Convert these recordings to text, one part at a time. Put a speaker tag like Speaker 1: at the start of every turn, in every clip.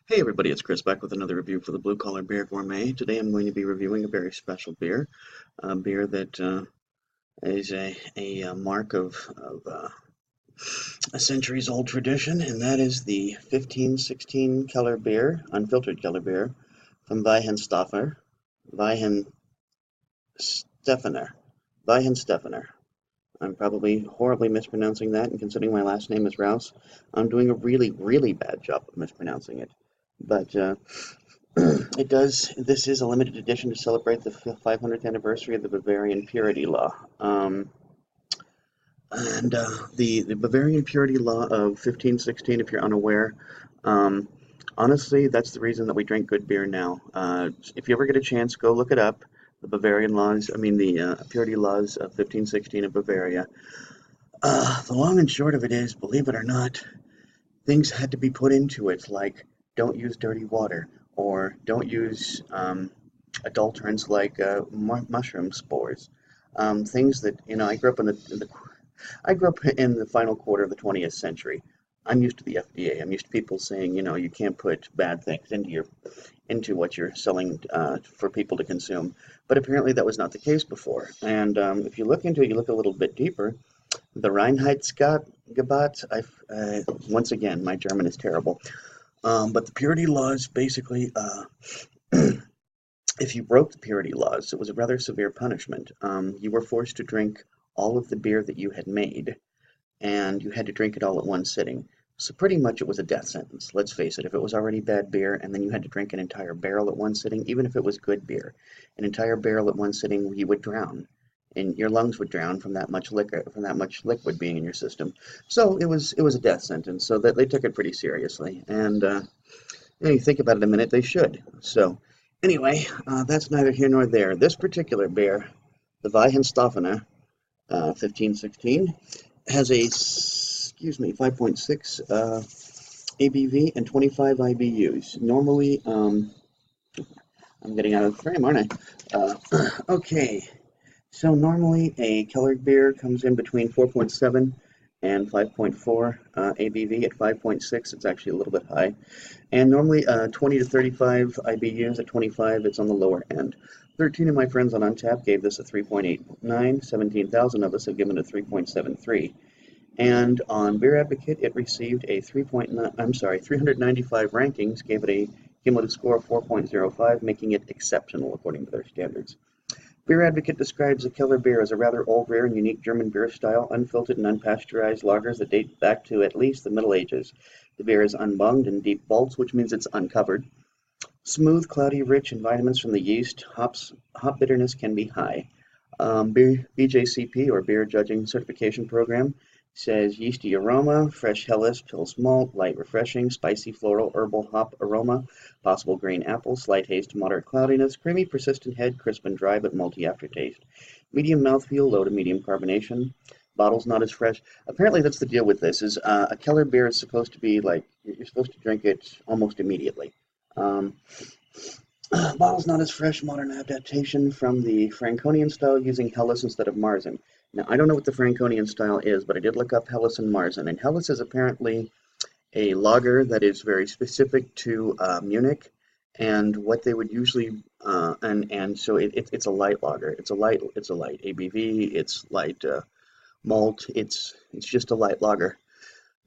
Speaker 1: Hey everybody, it's Chris back with another review for the Blue Collar Beer Gourmet. Today I'm going to be reviewing a very special beer, a beer that is a mark of a centuries old tradition, and that is the 1516 Kellerbier, unfiltered Kellerbier from Weihenstephaner, Weihenstephaner. I'm probably horribly mispronouncing that, and considering my last name is Rouse, I'm doing a really, really bad job of mispronouncing it. But This is a limited edition to celebrate the 500th anniversary of the Bavarian Purity Law. The Bavarian Purity Law of 1516, if you're unaware, um, honestly, that's the reason that we drink good beer now. If you ever get a chance, go look it up. The Bavarian laws, I mean, the Purity Laws of 1516 of Bavaria. The long and short of it is, believe it or not, things had to be put into it, like don't use dirty water or don't use adulterants like mushroom spores. Things that I grew up I grew up in the final quarter of the 20th century. I'm used to the FDA. I'm used to people saying, you can't put bad things into what you're selling for people to consume. But apparently that was not the case before. And if you look into it, you look a little bit deeper. The Reinheitsgebot. Once again, my German is terrible. But the purity laws basically, if you broke the purity laws, it was a rather severe punishment. You were forced to drink all of the beer that you had made, and you had to drink it all at one sitting. So pretty much it was a death sentence. Let's face it, if it was already bad beer and then you had to drink an entire barrel at one sitting, even if it was good beer, an entire barrel at one sitting, you would drown. And your lungs would drown from that much liquor, from that much liquid being in your system. So it was a death sentence. So that they took it pretty seriously. And you think about it a minute, they should. So anyway, that's neither here nor there. This particular beer, the Weihenstephaner 1516, has a 5.6 ABV and 25 IBUs. Normally, I'm getting out of the frame, aren't I? Okay, so normally a Kellerbier comes in between 4.7 and 5.4 ABV. At 5.6, it's actually a little bit high. And normally 20 to 35 IBUs. At 25, it's on the lower end. 13 of my friends on Untappd gave this a 3.89. 17,000 of us have given it a 3.73. And on Beer Advocate, it received a 395 rankings, gave it a cumulative score of 4.05, making it exceptional according to their standards. Beer Advocate describes the Keller beer as a rather old, rare, and unique German beer style, unfiltered and unpasteurized lagers that date back to at least the Middle Ages. The beer is unbunged in deep vaults, which means it's uncovered. Smooth, cloudy, rich in vitamins from the yeast. Hop bitterness can be high. BJCP, or Beer Judging Certification Program, says yeasty aroma, fresh Helles, Pils malt, light refreshing, spicy floral, herbal hop aroma, possible green apple, slight haze to moderate cloudiness, creamy persistent head, crisp and dry but malty aftertaste. Medium mouthfeel, low to medium carbonation. Bottle's not as fresh. Apparently that's the deal with this, is a Keller beer is supposed to be like, you're supposed to drink it almost immediately. Um, Bottle's not as fresh, modern adaptation from the Franconian style using Helles instead of Marzen. Now, I don't know what the Franconian style is, but I did look up Helles and Marzen, and Helles is apparently a lager that is very specific to Munich, and what they would usually and so it's a light lager. It's a light ABV. It's light malt. It's just a light lager.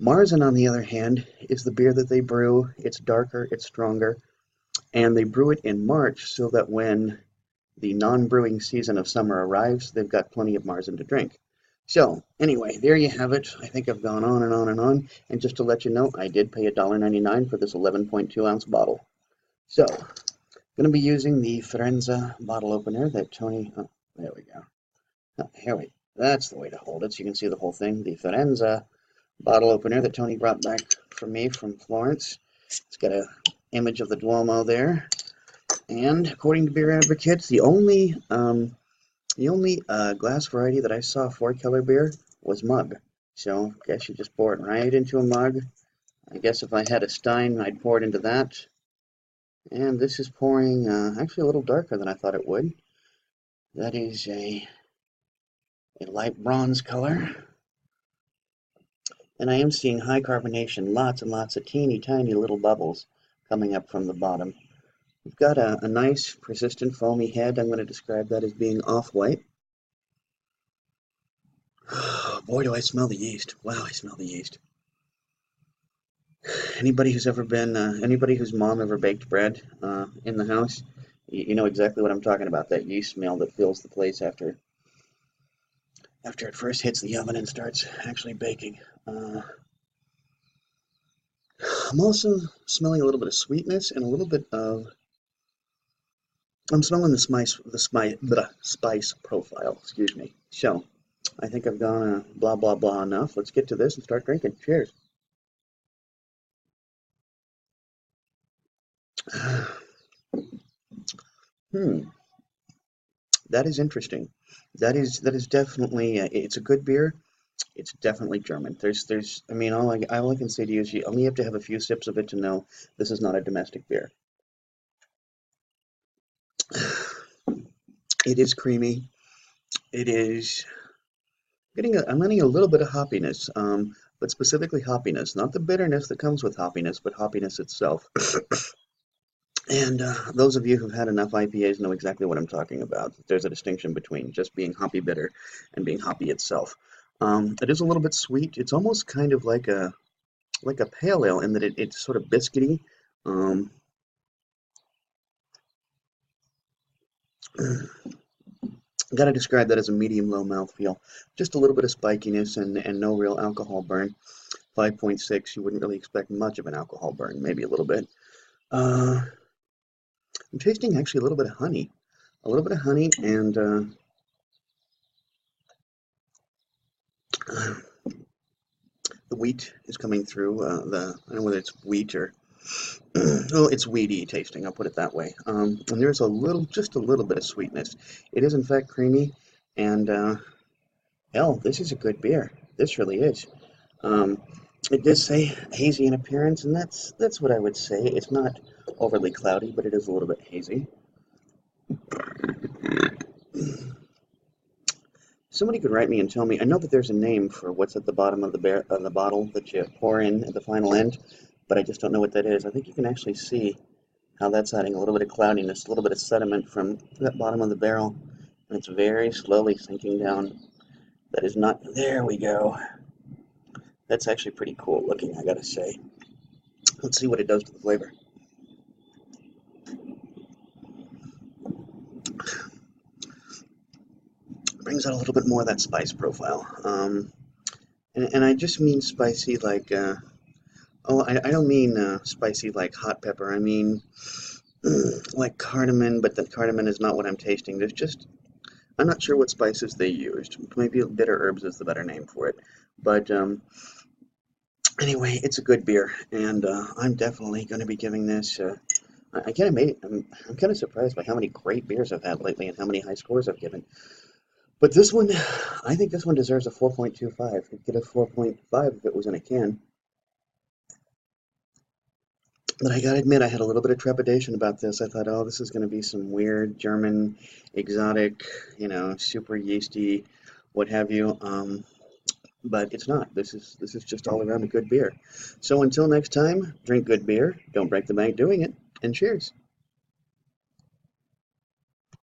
Speaker 1: Marzen, on the other hand, is the beer that they brew. It's darker. It's stronger, and they brew it in March so that when the non-brewing season of summer arrives, they've got plenty of Marzen to drink. So anyway, there you have it. I think I've gone on and on and on. And just to let you know, I did pay $1.99 for this 11.2-ounce bottle. So, going to be using the Firenze bottle opener that Tony. Oh, there we go. Oh, here we. That's the way to hold it, so you can see the whole thing. The Firenze bottle opener that Tony brought back for me from Florence. It's got a image of the Duomo there. And according to Beer Advocates, the only glass variety that I saw for Keller beer was mug. So I guess you just pour it right into a mug. I guess if I had a stein, I'd pour it into that. And this is pouring actually a little darker than I thought it would. That is a light bronze color. And I am seeing high carbonation, lots and lots of teeny tiny little bubbles. coming up from the bottom. We've got a nice persistent foamy head. I'm going to describe that as being off-white. Boy, do I smell the yeast. Wow, I smell the yeast. Anybody who's ever been, anybody whose mom ever baked bread in the house, you know exactly what I'm talking about, that yeast smell that fills the place after it first hits the oven and starts actually baking. I'm also smelling a little bit of sweetness and a little bit of, I'm smelling the spice profile, excuse me. So, I think I've gone blah, blah, blah enough. Let's get to this and start drinking. Cheers. Hmm, that is interesting. That is definitely, it's a good beer. It's definitely German. I mean, all I can say to you is you only have to have a few sips of it to know this is not a domestic beer. It is creamy. It is I'm getting a little bit of hoppiness, but specifically hoppiness, not the bitterness that comes with hoppiness, but hoppiness itself. And those of you who've had enough IPAs know exactly what I'm talking about. There's a distinction between just being hoppy bitter and being hoppy itself. It is a little bit sweet. It's almost kind of like a pale ale in that it's sort of biscuity. Um, Gotta describe that as a medium-low mouthfeel. Just a little bit of spikiness and no real alcohol burn. 5.6, you wouldn't really expect much of an alcohol burn, maybe a little bit. I'm tasting actually a little bit of honey. A little bit of honey and the wheat is coming through. I don't know whether it's wheat or well, it's weedy tasting. I'll put it that way. And there's just a little bit of sweetness. It is in fact creamy, and hell, this is a good beer. This really is. Um, it does say hazy in appearance, and that's what I would say. It's not overly cloudy, but it is a little bit hazy. Somebody could write me and tell me. I know that there's a name for what's at the bottom of the bottle that you pour in at the final end, but I just don't know what that is. I think you can actually see how that's adding a little bit of cloudiness, a little bit of sediment from that bottom of the barrel, and it's very slowly sinking down. That is not. There we go. That's actually pretty cool looking, I gotta say. Let's see what it does to the flavor. Brings out a little bit more of that spice profile. And I just mean spicy like, I don't mean spicy like hot pepper. I mean like cardamom, but the cardamom is not what I'm tasting. I'm not sure what spices they used. Maybe bitter herbs is the better name for it. But anyway, it's a good beer, and I'm definitely going to be giving this. I'm kind of surprised by how many great beers I've had lately and how many high scores I've given. But this one, I think this one deserves a 4.25. It'd get a 4.5 if it was in a can. But I gotta admit, I had a little bit of trepidation about this. I thought, oh, this is going to be some weird German, exotic, super yeasty, what have you. But it's not. This is just all around a good beer. So until next time, drink good beer, don't break the bank doing it, and cheers.